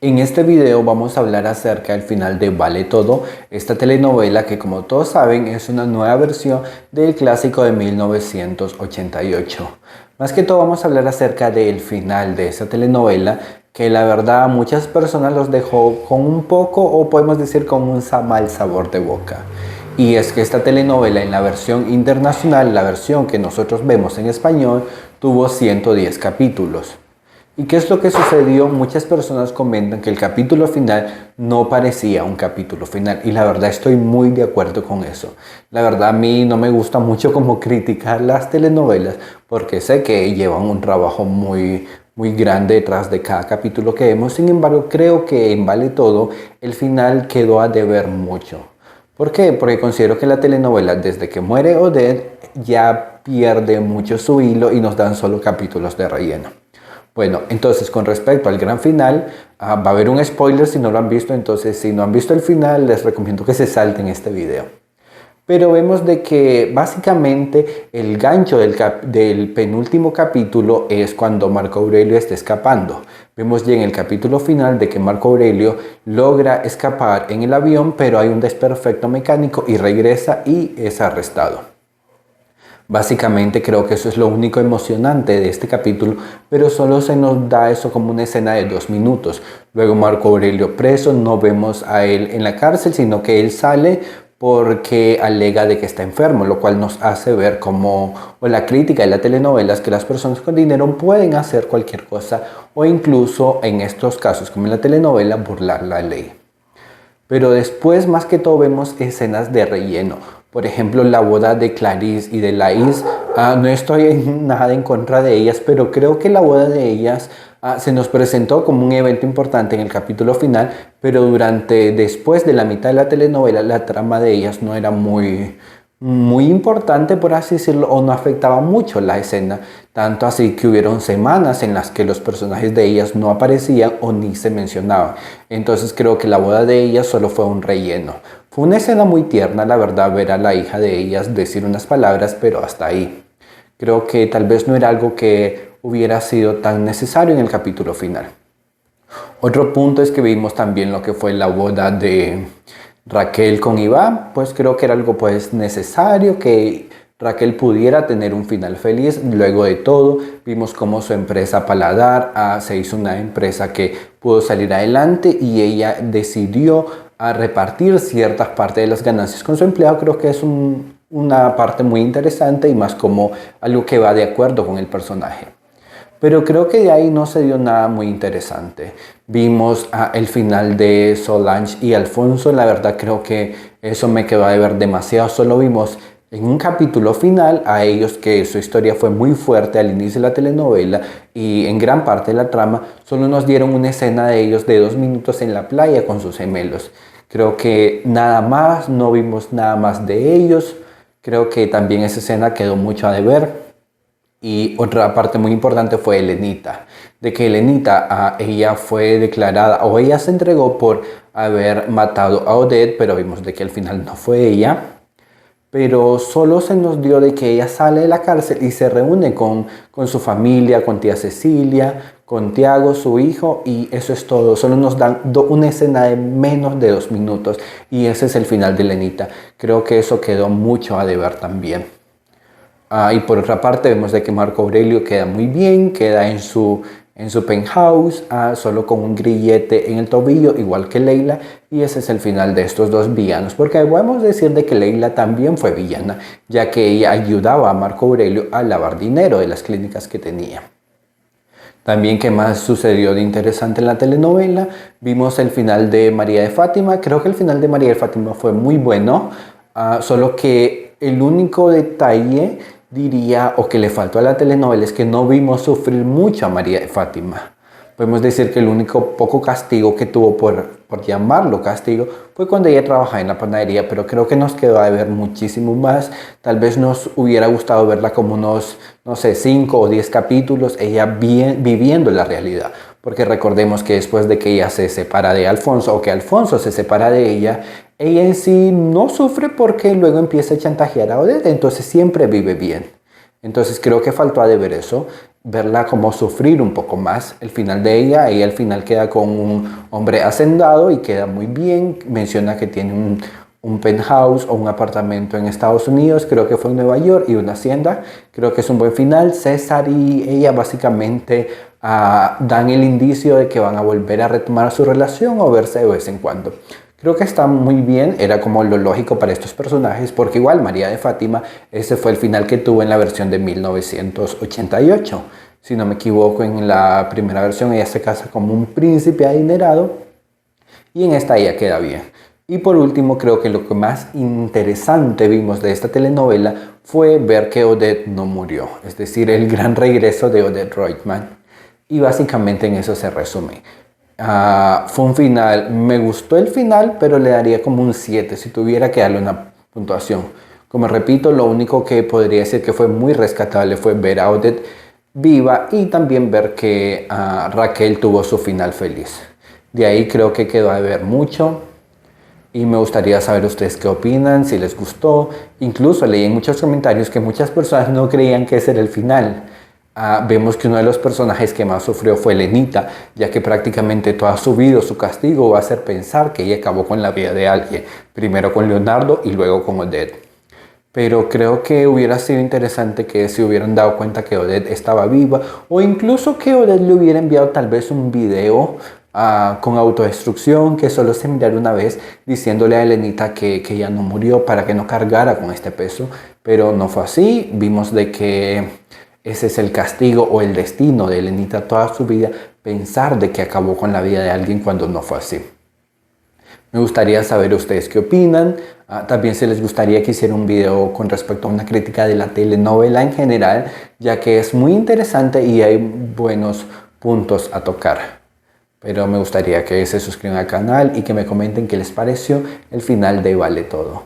En este video vamos a hablar acerca del final de Vale Todo, esta telenovela que, como todos saben, es una nueva versión del clásico de 1988. Más que todo vamos a hablar acerca del final de esta telenovela, que la verdad a muchas personas los dejó con un poco, o podemos decir con un mal sabor de boca. Y es que esta telenovela, en la versión internacional, la versión que nosotros vemos en español, tuvo 110 capítulos. ¿Y qué es lo que sucedió? Muchas personas comentan que el capítulo final no parecía un capítulo final, y la verdad estoy muy de acuerdo con eso. La verdad a mí no me gusta mucho como criticar las telenovelas, porque sé que llevan un trabajo muy grande detrás de cada capítulo que vemos. Sin embargo, creo que en Vale Todo el final quedó a deber mucho. ¿Por qué? Porque considero que la telenovela, desde que muere Odette, ya pierde mucho su hilo y nos dan solo capítulos de relleno. Bueno, entonces con respecto al gran final, va a haber un spoiler si no lo han visto. Entonces, si no han visto el final, les recomiendo que se salten este video. Pero vemos de que básicamente el gancho del penúltimo capítulo es cuando Marco Aurelio está escapando. Vemos ya en el capítulo final de que Marco Aurelio logra escapar en el avión, pero hay un desperfecto mecánico y regresa y es arrestado. Básicamente creo que eso es lo único emocionante de este capítulo, pero solo se nos da eso como una escena de 2 minutos. Luego Marco Aurelio preso, no vemos a él en la cárcel, sino que él sale porque alega de que está enfermo, lo cual nos hace ver como la crítica de la telenovela es que las personas con dinero pueden hacer cualquier cosa, o incluso en estos casos como en la telenovela burlar la ley. Pero después, más que todo, vemos escenas de relleno. Por ejemplo, la boda de Clarice y de Laís. No estoy nada en contra de ellas, pero creo que la boda de ellas se nos presentó como un evento importante en el capítulo final, pero después de la mitad de la telenovela, la trama de ellas no era muy importante, por así decirlo, o no afectaba mucho la escena, tanto así que hubieron semanas en las que los personajes de ellas no aparecían o ni se mencionaban. Entonces creo que la boda de ellas solo fue un relleno. Fue una escena muy tierna, la verdad, ver a la hija de ellas decir unas palabras, pero hasta ahí. Creo que tal vez no era algo que hubiera sido tan necesario en el capítulo final. Otro punto es que vimos también lo que fue la boda de Raquel con Iván. Pues creo que era algo necesario que Raquel pudiera tener un final feliz. Luego de todo, vimos cómo su empresa Paladar se hizo una empresa que pudo salir adelante, y ella decidió repartir ciertas partes de las ganancias con su empleado. Creo que es una parte muy interesante y más como algo que va de acuerdo con el personaje. Pero creo que de ahí no se dio nada muy interesante. Vimos el final de Solange y Alfonso. La verdad creo que eso me quedó a deber demasiado. Solo vimos en un capítulo final a ellos, que su historia fue muy fuerte al inicio de la telenovela y en gran parte de la trama. Solo nos dieron una escena de ellos de 2 minutos en la playa con sus gemelos. Creo que nada más, no vimos nada más de ellos. Creo que también esa escena quedó mucho a deber. Y otra parte muy importante fue Elenita, de que Elenita, ella fue declarada, o ella se entregó por haber matado a Odette, pero vimos de que al final no fue ella. Pero solo se nos dio de que ella sale de la cárcel y se reúne con su familia, con tía Cecilia, con Tiago, su hijo, y eso es todo. Solo nos dan una escena de menos de 2 minutos, y ese es el final de Elenita. Creo que eso quedó mucho a deber también. Y por otra parte vemos de que Marco Aurelio queda muy bien, queda en su penthouse, solo con un grillete en el tobillo, igual que Leila, y ese es el final de estos dos villanos, porque podemos decir de que Leila también fue villana, ya que ella ayudaba a Marco Aurelio a lavar dinero de las clínicas que tenía. También, ¿qué más sucedió de interesante en la telenovela? Vimos el final de María de Fátima. Creo que el final de María de Fátima fue muy bueno, solo que el único detalle, diría, o que le faltó a la telenovela, es que no vimos sufrir mucho a María de Fátima. Podemos decir que el único poco castigo que tuvo, por llamarlo castigo, fue cuando ella trabajaba en la panadería, pero creo que nos quedó a ver muchísimo más. Tal vez nos hubiera gustado verla como unos, no sé, 5 o 10 capítulos, ella viviendo la realidad. Porque recordemos que después de que ella se separa de Alfonso, o que Alfonso se separa de ella en sí no sufre, porque luego empieza a chantajear a Odette, entonces siempre vive bien. Entonces creo que faltó a deber eso. verla como sufrir un poco más. El final de ella al final queda con un hombre hacendado y queda muy bien. Menciona que tiene un penthouse o un apartamento en Estados Unidos, creo que fue en Nueva York, y una hacienda. Creo que es un buen final. César y ella básicamente dan el indicio de que van a volver a retomar su relación o verse de vez en cuando. Creo que está muy bien, era como lo lógico para estos personajes, porque igual María de Fátima, ese fue el final que tuvo en la versión de 1988. Si no me equivoco, en la primera versión ella se casa como un príncipe adinerado y en esta ella queda bien. Y por último, creo que lo que más interesante vimos de esta telenovela fue ver que Odette no murió, es decir, el gran regreso de Odette Reutemann. Y básicamente en eso se resume. Fue un final, me gustó el final, pero le daría como un 7 si tuviera que darle una puntuación. Como repito, lo único que podría decir que fue muy rescatable fue ver a Odette viva y también ver que Raquel tuvo su final feliz. De ahí creo que quedó a ver mucho y me gustaría saber ustedes qué opinan, si les gustó. Incluso leí en muchos comentarios que muchas personas no creían que ese era el final. Vemos que uno de los personajes que más sufrió fue Lenita, ya que prácticamente toda su vida, su castigo va a hacer pensar que ella acabó con la vida de alguien, primero con Leonardo y luego con Odette. Pero creo que hubiera sido interesante que se hubieran dado cuenta que Odette estaba viva, o incluso que Odette le hubiera enviado tal vez un video con autodestrucción, que solo se enviara una vez diciéndole a Elenita que ella no murió para que no cargara con este peso, pero no fue así. Vimos de que ese es el castigo o el destino de Elenita toda su vida, pensar de que acabó con la vida de alguien cuando no fue así. Me gustaría saber ustedes qué opinan. También si les gustaría que hiciera un video con respecto a una crítica de la telenovela en general, ya que es muy interesante y hay buenos puntos a tocar. Pero me gustaría que se suscriban al canal y que me comenten qué les pareció el final de Vale Todo.